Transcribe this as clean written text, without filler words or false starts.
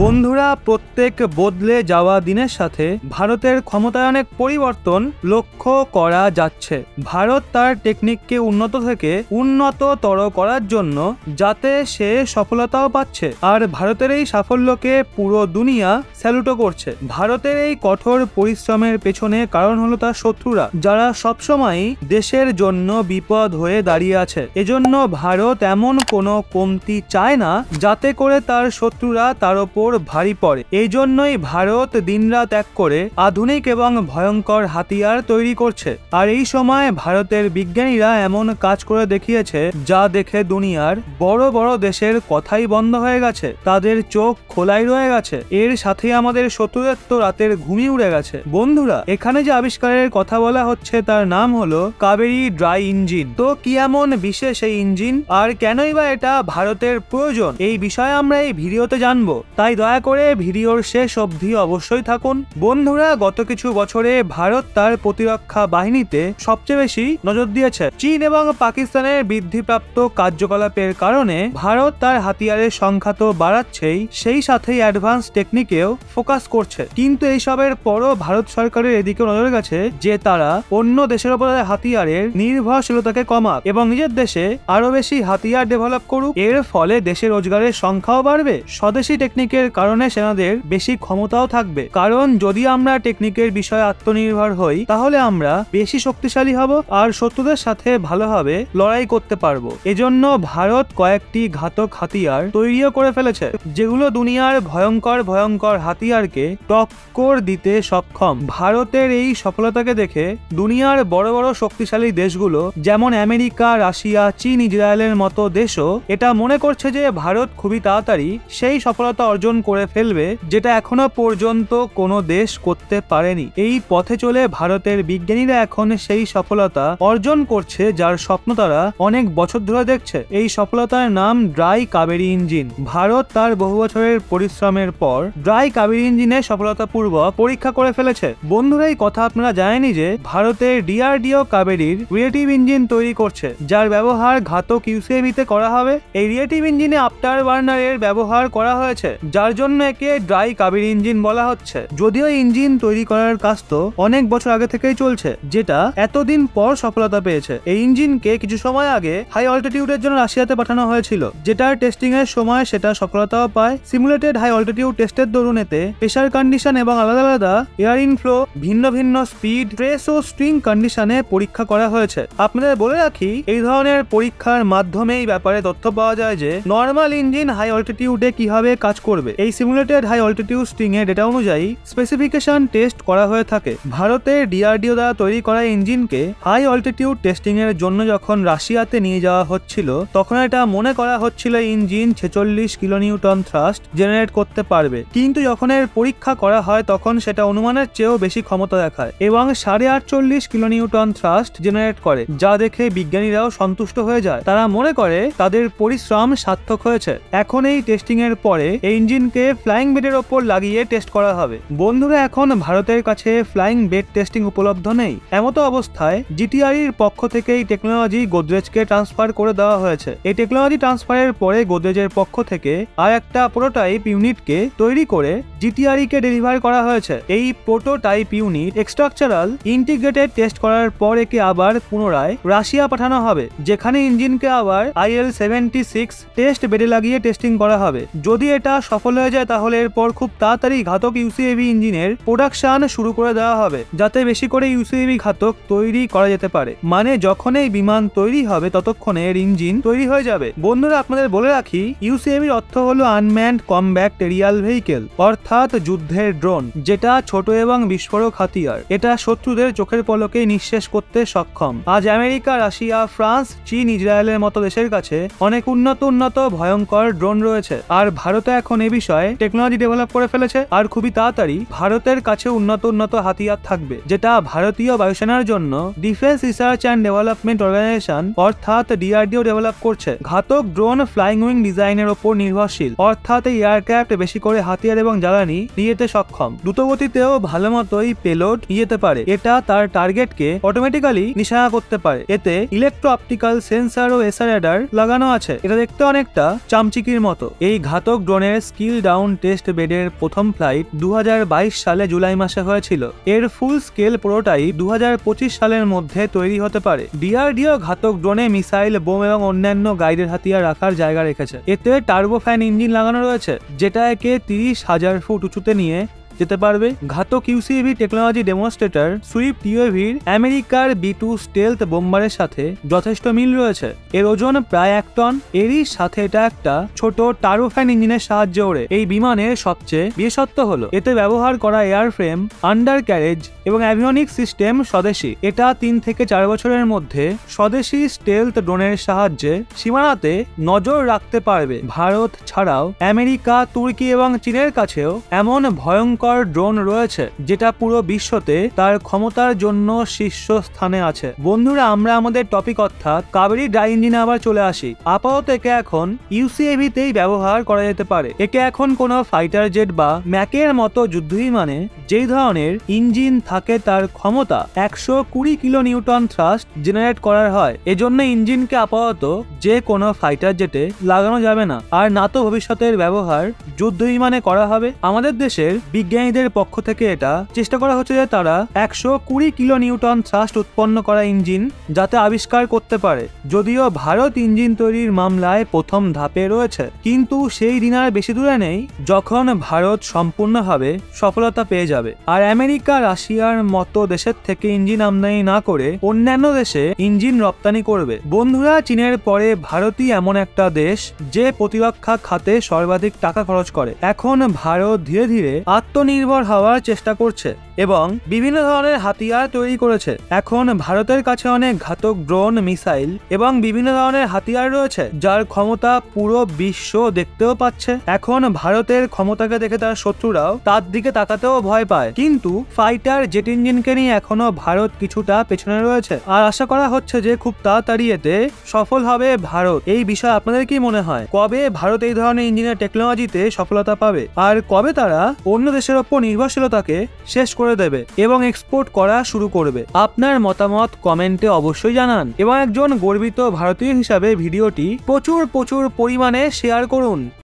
বন্ধুরা, প্রত্যেক বদলে যাওয়া দিনের সাথে ভারতের ক্ষমতায় অনেক পরিবর্তন লক্ষ্য করা যাচ্ছে। ভারত তার টেকনিককে উন্নত থেকে উন্নততর করার জন্য যাতে সে সফলতাও পাচ্ছে, আর ভারতের এই সাফল্যকে পুরো দুনিয়া স্যালুটও করছে। ভারতের এই কঠোর পরিশ্রমের পেছনে কারণ হলো তার শত্রুরা, যারা সবসময় দেশের জন্য বিপদ হয়ে দাঁড়িয়ে আছে। এজন্য ভারত এমন কোনো কমতি চায় না যাতে করে তার শত্রুরা তার ওপর ভারী পড়ে। এই জন্যই ভারত দিনরাত এক করে আধুনিক এবং ভয়ঙ্কর হাতিয়ার তৈরি করছে। আর এই সময় ভারতের বিজ্ঞানীরা এমন কাজ করে দেখিয়েছে যা দেখে দুনিয়ার বড় বড় দেশের কথাই বন্ধ হয়ে গেছে, তাদের চোখ খোলাই রয়ে গেছে। এর সাথে আমাদের শত্রুদের তো রাতের ঘুমিয়ে উড়ে গেছে। বন্ধুরা, এখানে যে আবিষ্কারের কথা বলা হচ্ছে তার নাম হলো কাবেরী ড্রাই ইঞ্জিন। তো কি এমন বিশেষ এই ইঞ্জিন, আর কেনই বা এটা ভারতের প্রয়োজন, এই বিষয়ে আমরা এই ভিডিওতে জানবো। তাই দয়া করে ভিডিওর শেষ অবধি অবশ্যই থাকুন। বন্ধুরা, গত কিছু বছরে ভারত তার প্রতিরক্ষা বাহিনীতে সবচেয়ে বেশি নজর দিয়েছে। চীন এবং পাকিস্তানের বৃদ্ধিপ্রাপ্ত কার্যকলাপের কারণে ভারত তার হাতিয়ারের সংখ্যা তো বাড়াচ্ছেই, সেই সাথেই অ্যাডভান্স টেকনিকেও ফোকাস করছে। কিন্তু এইসবের পরও ভারত সরকারের এদিকে নজর গেছে যে তারা অন্য দেশের উপর হাতিয়ারের নির্ভরশীলতাকে কমাক এবং নিজের দেশে আরো বেশি হাতিয়ার ডেভেলপ করুক। এর ফলে দেশের রোজগারের সংখ্যাও বাড়বে, স্বদেশি টেকনিকের কারণে সেনাদের বেশি ক্ষমতাও থাকবে। কারণ যদি আমরা টেকনিকের বিষয়ে আত্মনির্ভর হই তাহলে আমরা বেশি শক্তিশালী হব আর শত্রুদের সাথে ভালোভাবে লড়াই করতে পারবো। এজন্য ভারত কয়েকটি ঘাতক হাতিয়ার তৈরিও করে ফেলেছে, যেগুলো দুনিয়ার ভয়ঙ্কর ভয়ঙ্কর হাতিয়ারকে টক্কর দিতে সক্ষম। ভারতের এই সফলতাকে দেখে দুনিয়ার বড় বড় শক্তিশালী দেশগুলো যেমন আমেরিকা, রাশিয়া, চীন, ইসরায়েলের মতো দেশও এটা মনে করছে যে ভারত খুবই তাড়াতাড়ি সেই সফলতা অর্জন করে ফেলবে যেটা এখনো পর্যন্ত কোনো দেশ করতে পারেনি। এই পথে চলে ভারতের বিজ্ঞানীরা এখন সেই সফলতা অর্জন করছে যার স্বপ্ন তারা অনেক বছর ধরে দেখছে। এই সফলতার নাম ড্রাই কাবেরী ইঞ্জিন। ভারত তার বহু বছরের পরিশ্রমের পর ড্রাই কাবেরী ইঞ্জিনের সফলতাপূর্বক পরীক্ষা করে ফেলেছে। বন্ধুরা, এই কথা আপনারা জানেনই যে ভারতের ডিআরডিও কাবেরীর রিলেটিভ ইঞ্জিন তৈরি করছে, যার ব্যবহার ঘাতক ইউসিএভিতে করা হবে। এই রিলেটিভ ইঞ্জিনে আফটার বার্নারের ব্যবহার করা হয়েছে, যার জন্য একে ড্রাই কাবেরী ইঞ্জিন বলা হচ্ছে। যদিও ইঞ্জিন তৈরি করার কাজ তো অনেক বছর আগে থেকেই চলছে, যেটা এতদিন পর সফলতা পেয়েছে। এই ইঞ্জিনকে কিছু সময় আগে হাই অল্টিটিউডের জন্য রাশিয়াতে পাঠানো হয়েছিল, যেটার টেস্টিং এর সময় সেটা সফলতাও পায়। সিমুলেটেড হাই অল্টিটিউড টেস্টের দরুন এতে প্রেসার কন্ডিশন এবং আলাদা আলাদা এয়ার ইনফ্লো, ভিন্ন ভিন্ন স্পিড, ট্রেস ও স্ট্রিং কন্ডিশনে পরীক্ষা করা হয়েছে। আপনাদের বলে রাখি, এই ধরনের পরীক্ষার মাধ্যমে এই ব্যাপারে তথ্য পাওয়া যায় যে নর্মাল ইঞ্জিন হাই অল্টিটিউডে কিভাবে কাজ করবে। এই সিমুলেটেড হাই অল্টিটিউড স্ট্রিং এর ডেটা অনুযায়ী স্পেসিফিকেশন টেস্ট করা হয়ে থাকে। ভারতের ডিআরডিও দ্বারা তৈরি করা ইঞ্জিনকে হাই অল্টিটিউড টেস্টিং এর জন্য যখন রাশিয়াতে নিয়ে যাওয়া হচ্ছিল, তখন এটা মনে করা হচ্ছিল ইঞ্জিন 46 কিলোনিউটন থ্রাস্ট জেনারেট করতে পারবে। কিন্তু যখন এর পরীক্ষা করা হয় তখন সেটা অনুমানের চেয়েও বেশি ক্ষমতা দেখায় এবং 48.5 কিলোনিউটন থ্রাস্ট জেনারেট করে, যা দেখে বিজ্ঞানীরাও সন্তুষ্ট হয়ে যায়। তারা মনে করে তাদের পরিশ্রম সার্থক হয়েছে। এখন এই টেস্টিং এর পরে এই ইঞ্জিনকে ফ্লাইং বেডের ওপর লাগিয়ে টেস্ট করা হবে। বন্ধুরা, এখন ভারতের কাছে ফ্লাইং বেড টেস্টিং উপলব্ধ নেই। এমতো অবস্থায় জিটিআরির পক্ষ থেকে এই টেকনোলজি গোদরেজকে ট্রান্সফার করে দেওয়া হয়েছে। এই টেকনোলজি ট্রান্সফারের পরে গোদরেজের পক্ষ থেকে আর একটা প্রোটোটাইপ ইউনিটকে তৈরি করে জিটিআরি কে ডেলিভার করা হয়েছে। এই prototype unit structural integrated test করার পর একে আবার পুনরায় রাশিয়া পাঠানো হবে, যেখানে ইঞ্জিনকে আবার IL-76 টেস্ট বেডে লাগিয়ে টেস্টিং করা হবে। যদি এটা সফল হয়ে যায় তাহলে এরপর খুব তাড়াতাড়ি ঘাতক ইউসিএভি ইঞ্জিনের প্রোডাকশন শুরু করে দেওয়া হবে, যাতে বেশি করে ইউসিএভি ঘাতক তৈরি করা যেতে পারে। মানে যখন এই বিমান তৈরি হবে ততক্ষণে এর ইঞ্জিন তৈরি হয়ে যাবে। বন্ধুরা, আপনাদের বলে রাখি, ইউসিএভির অর্থ হলো আনম্যান্ড কমব্যাট এরিয়াল ভেহিকেল, অর্থাৎ যুদ্ধের ড্রোন, যেটা ছোট এবং বিস্ফোরক হাতিয়ার। এটা শত্রুদের চোখের পলকেই নিঃশেষ করতে সক্ষম। আজ আমেরিকা, রাশিয়া, ফ্রান্স, চীন, ইসরায়েলের মতো দেশের কাছে অনেক উন্নত ভয়ঙ্কর ড্রোন রয়েছে, আর ভারত এখন এ বিষয়ে টেকনোলজি ডেভেলপ করে ফেলেছে। আর খুবই তাড়াতাড়ি ভারতের কাছে উন্নত হাতিয়ার থাকবে, যেটা ভারতীয় বায়ুসেনার জন্য defence research and development organisation অর্থাৎ ডিআরডিও ডেভেলপ করছে। ঘাতক ড্রোন ফ্লাইং উইং ডিজাইনের ওপর নির্ভরশীল, অর্থাৎ এই এয়ারক্রাফট বেশি করে হাতিয়ার এবং জ্বালানি নিয়ে যেতে সক্ষম। দ্রুতগতিতেও ভালো মতোই পেলোড নিয়ে যেতে পারে। এটা তার টার্গেটকে অটোমেটিক্যালি নিশানা করতে পারে। এতে ইলেকট্রো অপটিক্যাল সেন্সর ও এসআর রাডার লাগানো আছে। এটা দেখতে অনেকটা চামচিকির মতো। এই ঘাতক ড্রোনের স্কিল ডাউন টেস্ট বেডের প্রথম ফ্লাইট 2022 সালে জুলাই মাসে হয়েছিল। এর ফুল স্কেল প্রোটোটাইপ 2025 সালের মধ্যে তৈরি হতে পারে। ডিআরডিও ঘাতক ড্রোনে মিসাইল, বোম এবং অন্যান্য গাইডের হাতিয়ার রাখার জায়গা রেখেছে। এতে টার্বোফ্যান ইঞ্জিন লাগানো রয়েছে, যেটা একে 30,000 ফুট উঁচুতে নিয়ে যেতে পারবে। ঘাতক ইউসিভি টেকনোলজি ডেমনস্ট্রেটর সুইফট ইউএভির আমেরিকার B2 স্টেলথ বোম্বারের সাথে যথেষ্ট মিল রয়েছে। এর ওজন প্রায় 1 টন। এরই সাথে এটা একটা ছোট টার্বোফ্যান ইঞ্জিনের সাহায্যে ওড়ে। এই বিমানের সবচেয়ে বিশেষত্ব হলো এতে ব্যবহার করা এয়ার ফ্রেম, আন্ডার ক্যারেজ এবং অ্যাভিওনিক সিস্টেম স্বদেশী। এটা 3 থেকে 4 বছরের মধ্যে স্বদেশী স্টেলথ ড্রোনের সাহায্যে সীমানাতে নজর রাখতে পারবে। ভারত ছাড়াও আমেরিকা, তুর্কি এবং চীনের কাছেও এমন ভয়ঙ্কর ড্রোন রয়েছে যেটা পুরো বিশ্বতে তার ক্ষমতার জন্য শীর্ষস্থানে আছে। বন্ধুরা, আমরা আমাদের টপিক অর্থাৎ কাবেরী ড্রাই ইঞ্জিনে আবার চলে আসি। আপাতত একে এখন ইউসিএভিতেই ব্যবহার করা যেতে পারে। একে এখন কোনো ফাইটার জেট বা ম্যাকের মতো যুদ্ধ বিমানে যেই ধরনের ইঞ্জিন থাকে তার ক্ষমতা 120 কিলো নিউটন থ্রাস্ট জেনারেট করার হয়। এজন্য ইঞ্জিনকে আপাতত যে কোনো ফাইটার জেটে লাগানো যাবে না, আর না তো ভবিষ্যতের ব্যবহার যুদ্ধ বিমানে করা হবে। আমাদের দেশের বিজ্ঞানীদের পক্ষ থেকে এটা চেষ্টা করা হচ্ছে যে তারা 120 কিলো নিউটন থ্রাস্ট উৎপন্ন করা ইঞ্জিন যাতে আবিষ্কার করতে পারে। যদিও ভারত ইঞ্জিন তৈরির মামলায় প্রথম ধাপে রয়েছে, কিন্তু সেই দিন আর বেশি দূরে নেই যখন ভারত সম্পূর্ণভাবে সফলতা পেয়ে যাবে আর আমেরিকা, রাশিয়ার মতো দেশের থেকে ইঞ্জিন আমদানি না করে অন্যান্য দেশে ইঞ্জিন রপ্তানি করবে। বন্ধুরা, চীনের পরে ভারতই এমন একটা দেশ যে প্রতিরক্ষা খাতে সর্বাধিক টাকা খরচ করে। এখন ভারত ধীরে ধীরে আত্মনির্ভর হওয়ার চেষ্টা করছে এবং বিভিন্ন ধরনের হাতিয়ার তৈরি করেছে। এখন ভারতের কাছে অনেক ঘাতক ড্রোন, মিসাইল এবং বিভিন্ন ধরনের হাতিয়ার রয়েছে যার ক্ষমতা পুরো বিশ্ব দেখতেও পাচ্ছে। এখন ভারতের ক্ষমতাকে দেখে তার শত্রুরাও তার দিকে তাকাতেও ভয় পায়। কিন্তু ফাইটার জেট ইঞ্জিনকে নিয়ে এখনো ভারত কিছুটা পেছনে রয়েছে, আর আশা করা হচ্ছে যে খুব তাড়াতাড়ি এতে সফল হবে ভারত। এই বিষয়ে আপনাদের কি মনে হয়? কবে ভারত এই ধরনের ইঞ্জিনের টেকনোলজিতে সফলতা পাবে, আর কবে তারা অন্য দেশের ওপর নির্ভরশীলতাকে শেষ করে দেবে এবং এক্সপোর্ট করা শুরু করবে? আপনার মতামত কমেন্টে অবশ্যই জানান এবং একজন গর্বিত ভারতীয় হিসাবে ভিডিওটি প্রচুর পরিমাণে শেয়ার করুন।